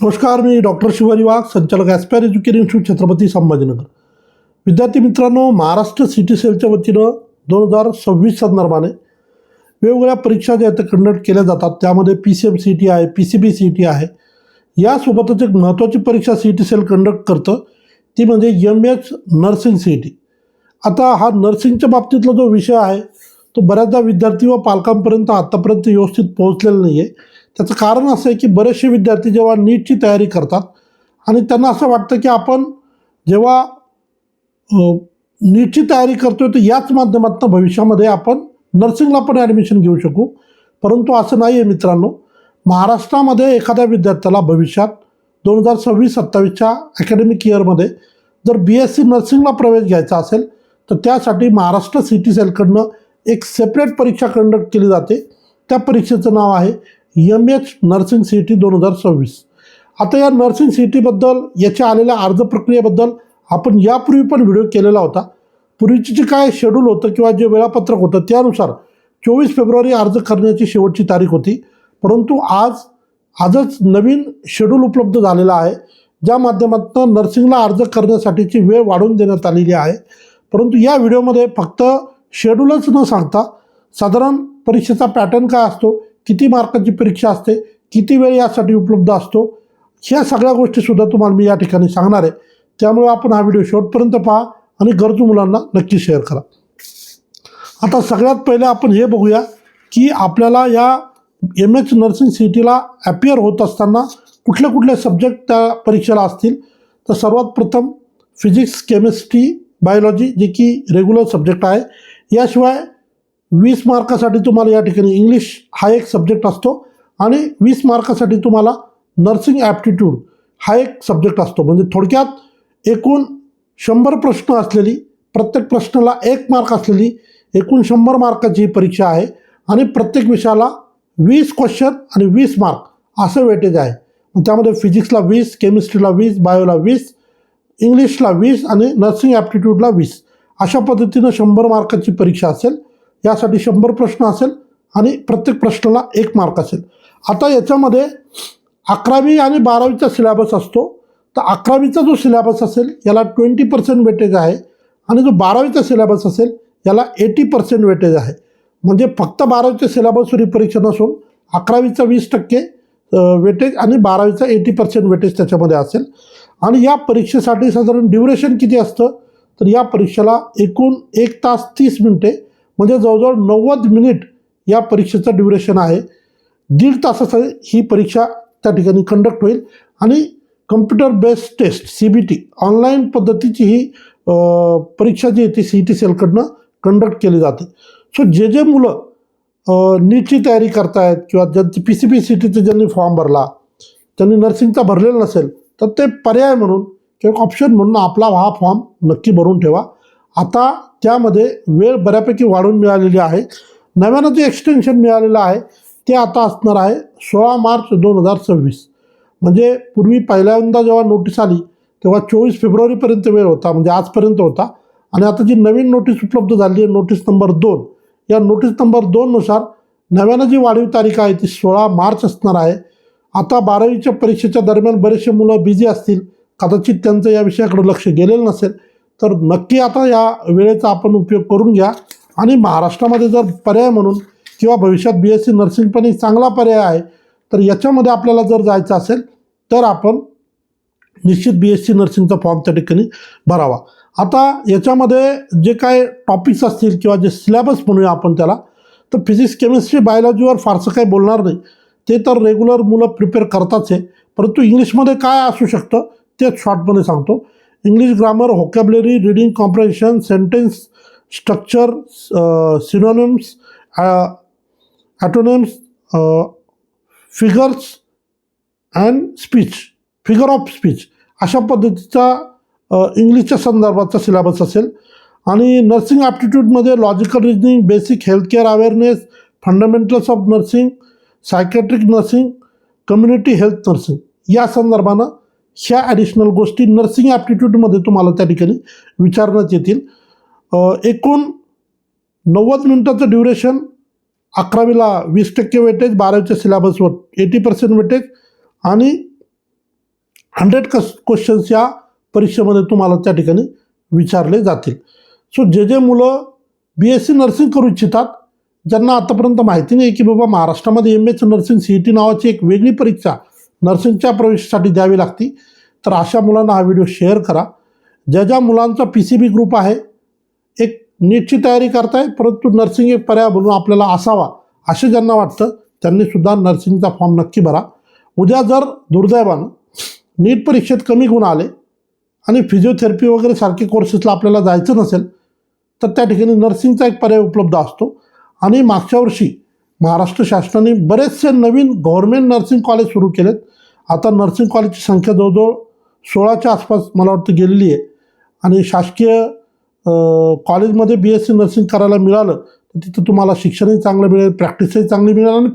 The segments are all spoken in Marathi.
नमस्कार, मी डॉक्टर शिवाजी वाघ, संचालक aspire education institute, Chhatrapati Sambhajinagar. विद्यार्थी मित्रांनो, महाराष्ट्र सिटी सेलच्या वतीनं 2026 संदर्भाने वेगवेगळ्या परीक्षा ज्या आहेत कंडक्ट केल्या जातात. त्यामध्ये PCM CET आहे, PCB CET आहे. यासोबतच एक महत्त्वाची परीक्षा सिटी सेल कंडक्ट करतं, ती म्हणजे MH नर्सिंग CET. आता हा नर्सिंगच्या बाबतीतला जो विषय आहे तो बऱ्याचदा विद्यार्थी व पालकांपर्यंत आत्तापर्यंत व्यवस्थित पोहोचलेला नाही आहे. त्याचं कारण असं आहे की बरेचसे विद्यार्थी जेव्हा नीटची तयारी करतात आणि त्यांना असं वाटतं की आपण जेव्हा नीटची तयारी करतोय तर याच माध्यमातून भविष्यामध्ये आपण नर्सिंगला पण ॲडमिशन घेऊ शकू. परंतु असं नाही आहे मित्रांनो. महाराष्ट्रामध्ये एखाद्या विद्यार्थ्याला भविष्यात 2026-27च्या अकॅडमिक इयरमध्ये जर BSc नर्सिंगला प्रवेश घ्यायचा असेल तर त्यासाठी महाराष्ट्र सिटी सेलकडनं एक सेपरेट परीक्षा कंडक्ट केली जाते. त्या परीक्षेचं नाव आहे MH नर्सिंग CET 2026. आता या नर्सिंग CETबद्दल, याच्या आलेल्या अर्ज प्रक्रियेबद्दल आपण यापूर्वी पण व्हिडिओ केलेला होता. पूर्वीची जे काय शेड्यूल होतं किंवा जे वेळापत्रक होतं त्यानुसार 24 फेब्रुवारी अर्ज करण्याची शेवटची तारीख होती. परंतु आजच नवीन शेड्यूल उपलब्ध झालेला आहे, ज्या माध्यमातून नर्सिंगला अर्ज करण्यासाठीची वेळ वाढवून देण्यात आलेली आहे. परंतु या व्हिडिओमध्ये फक्त शेड्यूलच न सांगता साधारण परीक्षेचा पॅटर्न काय असतो, किती मार्काची परीक्षा असते, किती वेळ यासाठी उपलब्ध असतो, ह्या सगळ्या गोष्टीसुद्धा तुम्हाला मी या ठिकाणी सांगणार आहे. त्यामुळे आपण हा व्हिडिओ शेवटपर्यंत पहा आणि गरजू मुलांना नक्की शेअर करा. आता सगळ्यात पहिले आपण हे बघूया की आपल्याला या MH नर्सिंग CETला ॲपियर होत असताना कुठले कुठले सब्जेक्ट त्या परीक्षेला असतील. तर सर्वात प्रथम फिजिक्स, केमिस्ट्री, बायोलॉजी जे की रेग्युलर सब्जेक्ट आहे. याशिवाय 20 मार्कासाठी तुम्हाला या ठिकाणी इंग्लिश हा एक सब्जेक्ट असतो आणि 20 मार्कासाठी तुम्हाला नर्सिंग ॲप्टिट्यूड हा एक सब्जेक्ट असतो. म्हणजे थोडक्यात एकूण 100 प्रश्न असलेली, प्रत्येक प्रश्नाला 1 मार्क असलेली एकूण 100 मार्काची ही परीक्षा आहे आणि प्रत्येक विषयाला 20 क्वेश्चन आणि 20 मार्क असं वेटेज आहे. त्यामध्ये फिजिक्सला 20, केमिस्ट्रीला 20, बायोला 20, इंग्लिशला 20 आणि नर्सिंग ॲप्टिट्यूडला 20 अशा पद्धतीनं 100 मार्काची परीक्षा असेल. यासाठी 100 प्रश्न असेल आणि प्रत्येक प्रश्नाला 1 मार्क असेल. आता याच्यामध्ये 11वी आणि 12वीचा सिलेबस असतो. तर 11वीचा जो सिलेबस असेल याला 20% वेटेज आहे आणि जो 12वीचा सिलेबस असेल याला 80% वेटेज आहे. म्हणजे फक्त 12वीच्या सिलेबसवर ही परीक्षा नसून 11वीचा 20% वेटेज आणि 12वीचा 80% वेटेज त्याच्यामध्ये असेल. आणि या परीक्षेसाठी साधारण ड्युरेशन किती असतं, तर या परीक्षेला एकूण 1 तास 30 मिनिटे म्हणजे जवळजवळ 90 मिनिट या परीक्षेचं ड्युरेशन आहे. 1.5 तासाची ही परीक्षा त्या ठिकाणी कंडक्ट होईल आणि computer based test CBT online पद्धतीची ही परीक्षा जी आहे ती CET सेलकडनं कंडक्ट केली जाते. सो जे मुलं नीटची तयारी करतायत किंवा ज्यांची PCB CETचा ज्यांनी फॉर्म भरला, त्यांनी नर्सिंगचा भरलेला नसेल तर ते पर्याय म्हणून किंवा ऑप्शन म्हणून आपला हा फॉर्म नक्की भरून ठेवा. आता त्यामध्ये वेळ बऱ्यापैकी वाढवून मिळालेली आहे. नव्यानं जे एक्सटेन्शन मिळालेलं आहे ते आता असणार आहे 16 मार्च 2026. म्हणजे पूर्वी पहिल्यांदा जेव्हा नोटीस आली तेव्हा 24 फेब्रुवारीपर्यंत वेळ होता, म्हणजे आजपर्यंत होता. आणि आता जी नवीन नोटीस उपलब्ध झाली आहे, नोटीस नंबर 2, या नोटीस नंबर 2नुसार नव्यानं जी वाढीव तारीख आहे ती 16 मार्च असणार आहे. आता 12वीच्या परीक्षेच्या दरम्यान बरेचसे मुलं बिझी असतील, कदाचित त्यांचं या विषयाकडे लक्ष गेलेलं नसेल, तर नक्की आता या वेळेचा आपण उपयोग करून घ्या. आणि महाराष्ट्रामध्ये जर पर्याय म्हणून किंवा भविष्यात BSc नर्सिंग पण एक चांगला पर्याय आहे, तर याच्यामध्ये आपल्याला जर जायचं असेल तर आपण निश्चित BSc नर्सिंगचा फॉर्म त्या ठिकाणी भरावा. आता याच्यामध्ये जे काय टॉपिक्स असतील किंवा जे सिलेबस म्हणूया आपण त्याला, तर फिजिक्स, केमिस्ट्री, बायोलॉजीवर फारसं काही बोलणार नाही, ते तर रेग्युलर मुलं प्रिपेअर करताच आहे. परंतु इंग्लिशमध्ये काय असू शकतं ते शॉर्टमध्ये सांगतो. English grammar, vocabulary, reading comprehension, sentence structure, synonyms, antonyms, figures and speech, figure of speech अशा पद्धतीचा इंग्लिशच्या संदर्भाचा सिलेबस असेल. आणि नर्सिंग ॲप्टिट्यूडमध्ये logical reasoning, basic healthcare awareness, fundamentals of nursing, psychiatric nursing, community health nursing या संदर्भानं ह्या ॲडिशनल गोष्टी नर्सिंग ॲप्टिट्यूडमध्ये तुम्हाला त्या ठिकाणी विचारण्यात येतील. एकूण 90 मिनिटाचं ड्युरेशन, 11वीला 20% वेटेज, 12वीच्या सिलेबसवर 80% वेटेज आणि क्वेश्चन्स या परीक्षेमध्ये तुम्हाला त्या ठिकाणी विचारले जातील. सो जे मुलं BSc नर्सिंग करू इच्छितात, ज्यांना आतापर्यंत माहिती नाही की बाबा महाराष्ट्रामध्ये MH नर्सिंग CET नावाची एक वेगळी परीक्षा नर्सिंगच्या प्रवेशासाठी द्यावी लागती, तर अशा मुलांना हा व्हिडिओ शेअर करा. ज्या मुलांचा PCB ग्रुप आहे, एक नीटची तयारी करताय परंतु नर्सिंग एक पर्याय म्हणून आपल्याला असावा असे ज्यांना वाटतं त्यांनीसुद्धा नर्सिंगचा फॉर्म नक्की भरा. उद्या जर दुर्दैवानं नीट परीक्षेत कमी गुण आले आणि फिजिओथेरपी वगैरे सारखे कोर्सेसला आपल्याला जायचं नसेल तर त्या ठिकाणी नर्सिंगचा एक पर्याय उपलब्ध असतो. आणि मागच्या वर्षी महाराष्ट्र शासनाने बरेचसे नवीन गव्हर्मेंट नर्सिंग कॉलेज सुरू केलेत. आता नर्सिंग कॉलेजची संख्या जवळजवळ 16च्या आसपास मला वाटतं गेलेली आहे. आणि शासकीय कॉलेजमध्ये BSc नर्सिंग करायला मिळालं तर तिथं तुम्हाला शिक्षणही चांगलं मिळेल, प्रॅक्टिसही चांगली मिळेल आणि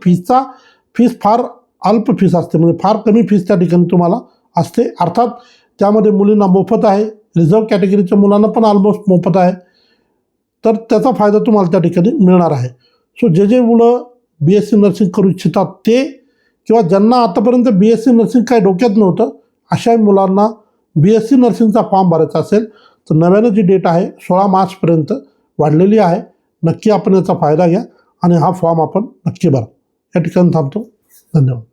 फीस फार अल्प फीस असते, म्हणजे फार कमी फीस त्या ठिकाणी तुम्हाला असते. अर्थात त्यामध्ये मुलींना मोफत आहे, रिझर्व कॅटेगरीच्या मुलांना पण ऑलमोस्ट मोफत आहे, तर त्याचा फायदा तुम्हाला त्या ठिकाणी मिळणार आहे. सो जे मुलं BSc नर्सिंग करू इच्छितात ते, किंवा ज्यांना आतापर्यंत BSc नर्सिंग काही डोक्यात नव्हतं अशा मुलांना BSc नर्सिंगचा फॉर्म भरायचा असेल तर नव्यानं जी डेट आहे 16 मार्चपर्यंत वाढलेली आहे. नक्की आपण याचा फायदा घ्या आणि हा फॉर्म आपण नक्की भरा. या ठिकाणी थांबतो. धन्यवाद.